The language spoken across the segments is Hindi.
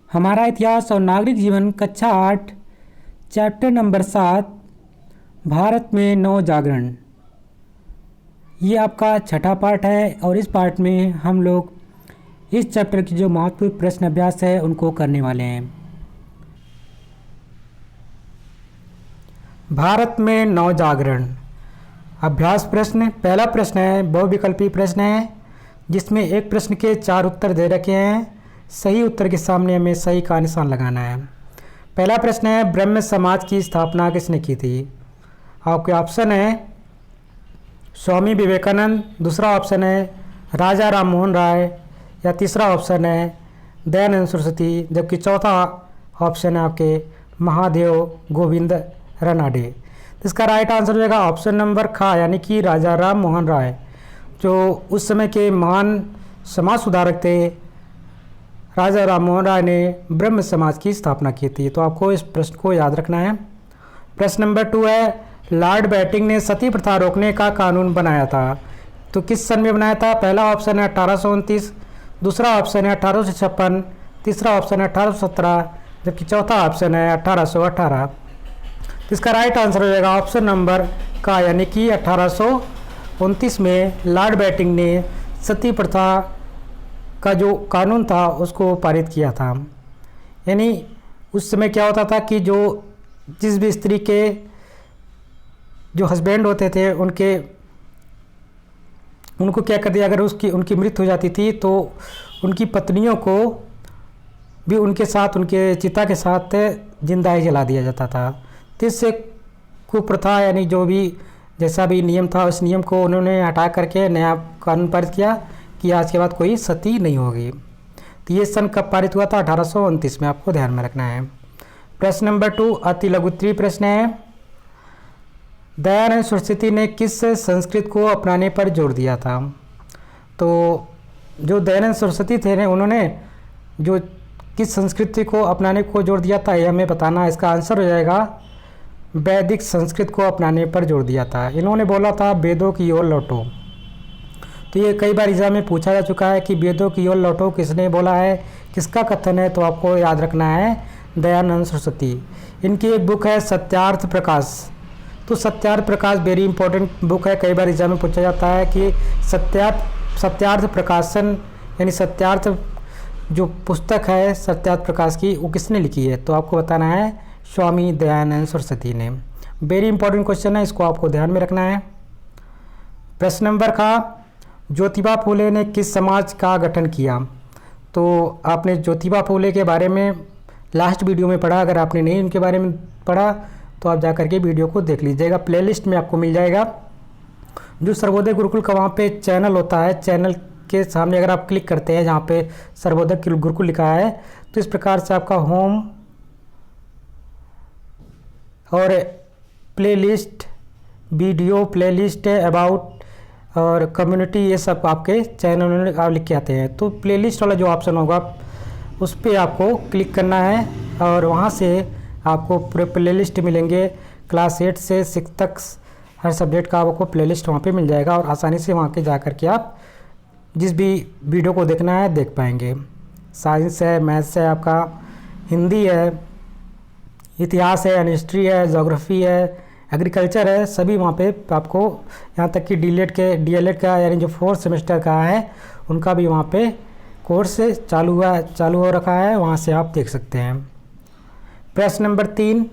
हमारा इतिहास और नागरिक जीवन कक्षा 8 चैप्टर नंबर 7 भारत में नव जागरण। ये आपका छठा पार्ट है और इस पार्ट में हम लोग इस चैप्टर की जो महत्वपूर्ण प्रश्न अभ्यास है उनको करने वाले हैं। भारत में नव जागरण अभ्यास प्रश्न। पहला प्रश्न है बहुविकल्पी प्रश्न है जिसमें एक प्रश्न के 4 उत्तर दे रखे हैं। सही उत्तर के सामने हमें सही का निशान लगाना है। पहला प्रश्न है ब्रह्म समाज की स्थापना किसने की थी। आपके ऑप्शन है स्वामी विवेकानंद, दूसरा ऑप्शन है राजा राम मोहन राय या तीसरा ऑप्शन है दयानंद सरस्वती, जबकि चौथा ऑप्शन है आपके महादेव गोविंद रानडे। इसका राइट आंसर हो जाएगा ऑप्शन नंबर खा यानी कि राजा राम मोहन राय, जो उस समय के महान समाज सुधारक थे। राजा राम मोहन राय ने ब्रह्म समाज की स्थापना की थी। तो आपको इस प्रश्न को याद रखना है। प्रश्न नंबर 2 है लॉर्ड बैटिंग ने सती प्रथा रोकने का कानून बनाया था तो किस सन में बनाया था। पहला ऑप्शन है 1829, दूसरा ऑप्शन है 1856, तीसरा ऑप्शन है 1817, जबकि चौथा ऑप्शन है 1818। इसका राइट आंसर हो जाएगा ऑप्शन नंबर का यानी कि 1829 में लॉर्ड बैटिंग ने सती प्रथा का जो कानून था उसको पारित किया था। यानी उस समय क्या होता था कि जो जिस भी स्त्री के जो हस्बैंड होते थे उनको क्या कर दिया, अगर उनकी मृत्यु हो जाती थी तो उनकी पत्नियों को भी उनके साथ उनके चिता के साथ जिंदा ही जला दिया जाता था। तो इससे कुप्रथा यानी जो भी जैसा भी नियम था उस नियम को उन्होंने हटा करके नया कानून पारित किया कि आज के बाद कोई सती नहीं होगी। तो ये सन कब पारित हुआ था 1829 में, आपको ध्यान में रखना है। प्रश्न नंबर 2 अति लघु उत्तरीय प्रश्न है दयानंद सरस्वती ने किस संस्कृत को अपनाने पर जोर दिया था। तो जो दयानंद सरस्वती थे उन्होंने जो किस संस्कृति को अपनाने को जोर दिया था ये हमें बताना है। इसका आंसर हो जाएगा वैदिक संस्कृत को अपनाने पर जोर दिया था। इन्होंने बोला था वेदों की ओर लौटो। तो ये कई बार एग्जाम में पूछा जा चुका है कि वेदों की ओर लौटो किसने बोला है, किसका कथन है। तो आपको याद रखना है दयानंद सरस्वती। इनकी एक बुक है सत्यार्थ प्रकाश। तो Satyarth Prakash very important book है। कई बार एग्जाम में पूछा जाता है कि सत्यार्थ प्रकाशन यानी सत्यार्थ जो पुस्तक है सत्यार्थ प्रकाश की वो किसने लिखी है। तो आपको बताना है स्वामी दयानंद सरस्वती ने। वेरी इंपॉर्टेंट क्वेश्चन है, इसको आपको ध्यान में रखना है। प्रश्न नंबर का ज्योतिबा फूले ने किस समाज का गठन किया। तो आपने ज्योतिबा फूले के बारे में लास्ट वीडियो में पढ़ा। अगर आपने नहीं उनके बारे में पढ़ा तो आप जा करके वीडियो को देख लीजिएगा, प्लेलिस्ट में आपको मिल जाएगा। जो सर्वोदय गुरुकुल का वहाँ पे चैनल होता है, चैनल के सामने अगर आप क्लिक करते हैं जहाँ पे सर्वोदय गुरुकुल लिखा है तो इस प्रकार से आपका होम और प्लेलिस्ट, वीडियो प्लेलिस्ट, अबाउट और कम्युनिटी ये सब आपके चैनल में आप लिख के आते हैं। तो प्लेलिस्ट वाला जो ऑप्शन होगा उस पर आपको क्लिक करना है और वहाँ से आपको पूरे प्लेलिस्ट मिलेंगे। क्लास 8 से 6 तक हर सब्जेक्ट का आपको प्लेलिस्ट वहाँ पे मिल जाएगा और आसानी से वहाँ के जा कर के आप जिस भी वीडियो को देखना है देख पाएंगे। साइंस है, मैथ्स है, आपका हिंदी है, इतिहास है, हिस्ट्री है, ज्योग्राफी है, एग्रीकल्चर है, सभी वहाँ पे आपको, यहाँ तक कि डीएलएड का यानी जो 4th सेमेस्टर का है उनका भी वहाँ पे कोर्स चालू हो रखा है, वहाँ से आप देख सकते हैं। प्रश्न नंबर 3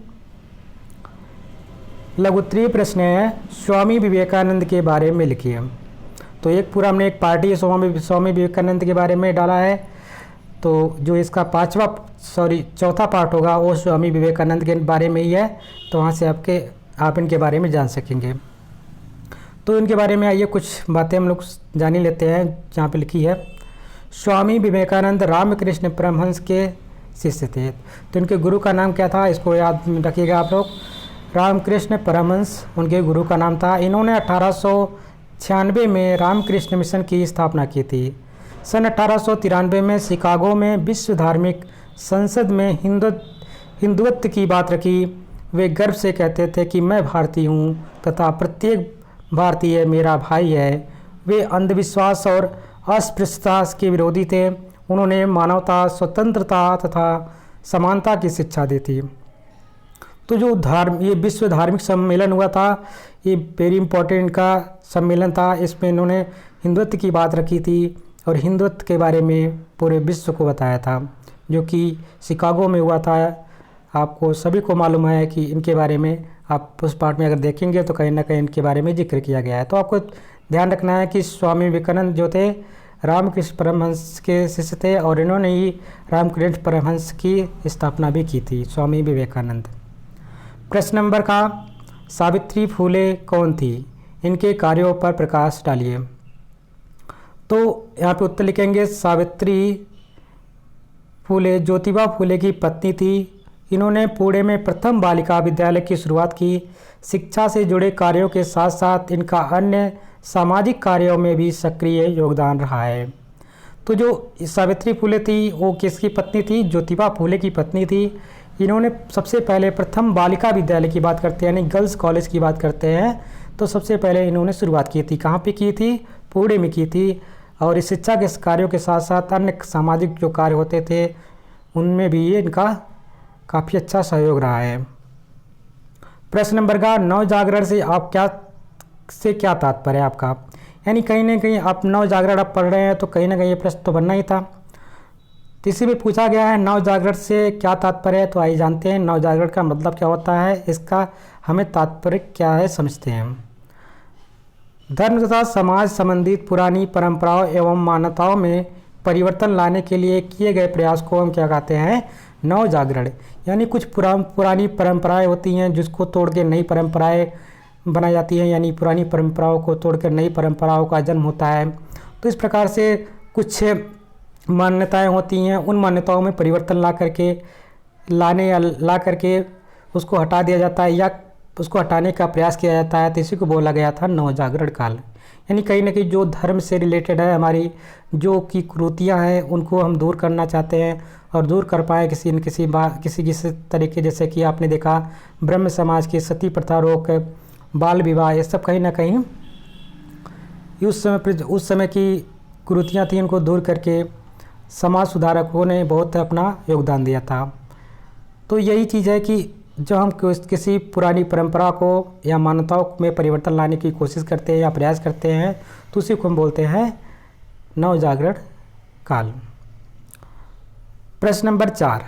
लघु उत्तरीय प्रश्न है स्वामी विवेकानंद के बारे में लिखिए। तो एक पूरा हमने एक पार्टी स्वामी विवेकानंद के बारे में डाला है। तो जो इसका चौथा पार्ट होगा वो स्वामी विवेकानंद के बारे में ही है। तो वहाँ से आप इनके बारे में जान सकेंगे। तो इनके बारे में आइए कुछ बातें हम लोग जान ही लेते हैं। जहाँ पे लिखी है स्वामी विवेकानंद रामकृष्ण परमहंस के शिष्य थे। तो इनके गुरु का नाम क्या था, इसको याद रखिएगा आप लोग। रामकृष्ण परमहंस उनके गुरु का नाम था। इन्होंने 1896 में रामकृष्ण मिशन की स्थापना की थी। सन 1893 में शिकागो में विश्व धार्मिक संसद में हिंदुत्व की बात रखी। वे गर्व से कहते थे कि मैं भारतीय हूँ तथा प्रत्येक भारतीय मेरा भाई है। वे अंधविश्वास और अस्पृश्यता के विरोधी थे। उन्होंने मानवता, स्वतंत्रता तथा समानता की शिक्षा दी थी। तो जो ये विश्व धार्मिक सम्मेलन हुआ था, ये वेरी इम्पोर्टेंट का सम्मेलन था। इसमें इन्होंने हिंदुत्व की बात रखी थी और हिंदुत्व के बारे में पूरे विश्व को बताया था, जो कि शिकागो में हुआ था। आपको सभी को मालूम है कि इनके बारे में आप उस पार्ट में अगर देखेंगे तो कहीं ना कहीं इनके बारे में जिक्र किया गया है। तो आपको ध्यान रखना है कि स्वामी विवेकानंद जो थे रामकृष्ण परमहंस के शिष्य थे और इन्होंने ही रामकृष्ण परमहंस की स्थापना भी की थी, स्वामी विवेकानंद। प्रश्न नंबर का, सावित्री फूले कौन थी? इनके कार्यों पर प्रकाश डालिए। तो यहाँ पे उत्तर लिखेंगे, सावित्री फूले ज्योतिबा फूले की पत्नी थी। इन्होंने पुणे में प्रथम बालिका विद्यालय की शुरुआत की। शिक्षा से जुड़े कार्यों के साथ साथ इनका अन्य सामाजिक कार्यों में भी सक्रिय योगदान रहा है। तो जो सावित्री फूले थी वो किसकी पत्नी थी? ज्योतिबा फूले की पत्नी थी। इन्होंने सबसे पहले प्रथम बालिका विद्यालय की बात करते हैं, यानी गर्ल्स कॉलेज की बात करते हैं, तो सबसे पहले इन्होंने शुरुआत की थी। कहाँ पे की थी? पुणे में की थी। और इस शिक्षा के कार्यों के साथ साथ अन्य सामाजिक जो कार्य होते थे उनमें भी ये इनका काफ़ी अच्छा सहयोग रहा है। प्रश्न नंबर का, नव जागरण से क्या तात्पर्य है आपका? यानी कहीं ना कहीं आप नव जागरण आप पढ़ रहे हैं तो कहीं ना कहीं ये प्रश्न तो बनना ही था। तो इसी में पूछा गया है नव जागरण से क्या तात्पर्य है। तो आइए जानते हैं नव जागरण का मतलब क्या होता है, इसका हमें तात्पर्य क्या है समझते हैं। धर्म तथा समाज संबंधित पुरानी परंपराओं एवं मान्यताओं में परिवर्तन लाने के लिए किए गए प्रयास को हम क्या कहते हैं? नव जागरण। यानी कुछ पुरानी परंपराएं होती हैं जिसको तोड़ के नई परंपराएं बनाई जाती हैं, यानी पुरानी परंपराओं को तोड़कर नई परंपराओं का जन्म होता है। तो इस प्रकार से कुछ मान्यताएं होती हैं, उन मान्यताओं में परिवर्तन ला करके उसको हटा दिया जाता है या उसको हटाने का प्रयास किया जाता है। तो इसी को बोला गया था नव जागरण काल। यानी कहीं ना कहीं जो धर्म से रिलेटेड है, हमारी जो की कुरीतियाँ हैं उनको हम दूर करना चाहते हैं और दूर कर पाए किसी न किसी तरीके, जैसे कि आपने देखा ब्रह्म समाज की सती प्रथा रोक, बाल विवाह, ये सब कहीं ना कहीं उस समय की कुरीतियाँ थी, इनको दूर करके समाज सुधारकों ने बहुत अपना योगदान दिया था। तो यही चीज़ है कि जब हम किसी पुरानी परंपरा को या मान्यताओं में परिवर्तन लाने की कोशिश करते हैं या प्रयास करते हैं तो उसी को हम बोलते हैं नव जागरण काल। प्रश्न नंबर 4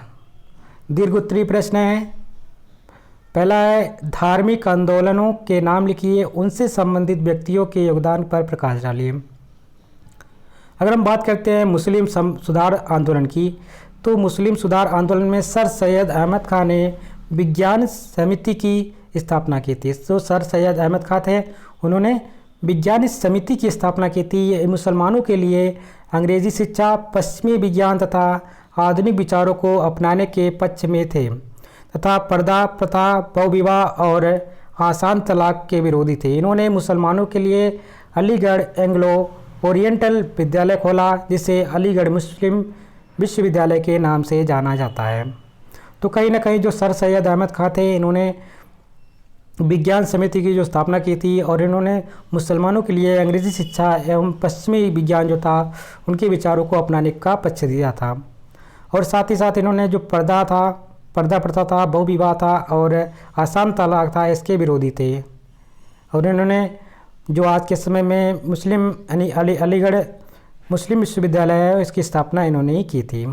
दीर्घोत्तरीय प्रश्न है। पहला है, धार्मिक आंदोलनों के नाम लिखिए, उनसे संबंधित व्यक्तियों के योगदान पर प्रकाश डालिए। अगर हम बात करते हैं मुस्लिम सुधार आंदोलन की, तो मुस्लिम सुधार आंदोलन में सर सैयद अहमद खान ने विज्ञान समिति की स्थापना की थी। तो सर सैयद अहमद खान थे, उन्होंने विज्ञान समिति की स्थापना की थी। ये मुसलमानों के लिए अंग्रेजी शिक्षा, पश्चिमी विज्ञान तथा आधुनिक विचारों को अपनाने के पक्ष में थे तथा पर्दा प्रथा, बहुविवाह और आसान तलाक के विरोधी थे। इन्होंने मुसलमानों के लिए अलीगढ़ एंग्लो ओरिएंटल विद्यालय खोला, जिसे अलीगढ़ मुस्लिम विश्वविद्यालय के नाम से जाना जाता है। तो कहीं ना कहीं जो सर सैयद अहमद खान थे, इन्होंने विज्ञान समिति की जो स्थापना की थी और इन्होंने मुसलमानों के लिए अंग्रेजी शिक्षा एवं पश्चिमी विज्ञान जो था उनके विचारों को अपनाने का पक्ष दिया था। और साथ ही साथ इन्होंने जो पर्दा प्रथा था, बहुविवाह था और आसान तलाक था, इसके विरोधी थे। और इन्होंने जो आज के समय में मुस्लिम यानी अलीगढ़ मुस्लिम विश्वविद्यालय है, इसकी स्थापना इन्होंने ही की थी।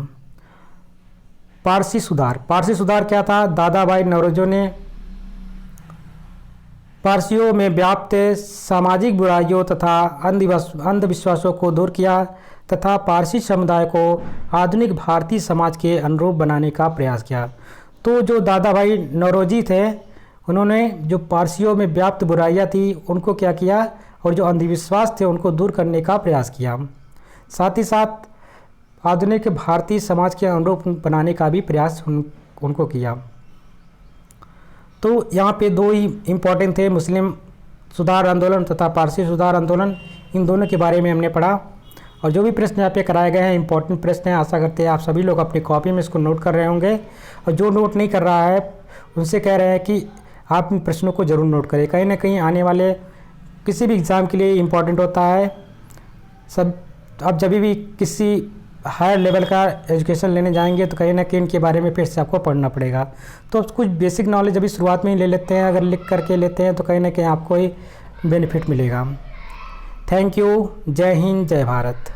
पारसी सुधार क्या था? दादा भाई नौरोजी ने पारसियों में व्याप्त सामाजिक बुराइयों तथा अंधविश्वासों को दूर किया तथा पारसी समुदाय को आधुनिक भारतीय समाज के अनुरूप बनाने का प्रयास किया। तो जो दादा भाई नौरोजी थे, उन्होंने जो पारसियों में व्याप्त बुराइयां थी उनको क्या किया और जो अंधविश्वास थे उनको दूर करने का प्रयास किया। साथ ही साथ आधुनिक भारतीय समाज के अनुरूप बनाने का भी प्रयास उनको किया। तो यहाँ पे दो ही इम्पोर्टेंट थे, मुस्लिम सुधार आंदोलन तथा पारसी सुधार आंदोलन। इन दोनों के बारे में हमने पढ़ा और जो भी प्रश्न यहाँ पे कराए गए हैं इम्पोर्टेंट प्रश्न हैं। आशा करते हैं आप सभी लोग अपनी कॉपी में इसको नोट कर रहे होंगे और जो नोट नहीं कर रहा है उनसे कह रहे हैं कि आप इन प्रश्नों को ज़रूर नोट करें। कहीं ना कहीं आने वाले किसी भी एग्ज़ाम के लिए इम्पोर्टेंट होता है। सब आप जब भी किसी हायर लेवल का एजुकेशन लेने जाएंगे तो कहीं ना कहीं इनके बारे में फिर से आपको पढ़ना पड़ेगा। तो कुछ बेसिक नॉलेज अभी शुरुआत में ही ले लेते हैं, अगर लिख करके लेते हैं तो कहीं ना कहीं आपको ही बेनिफिट मिलेगा। Thank you. जय हिंद, जय भारत।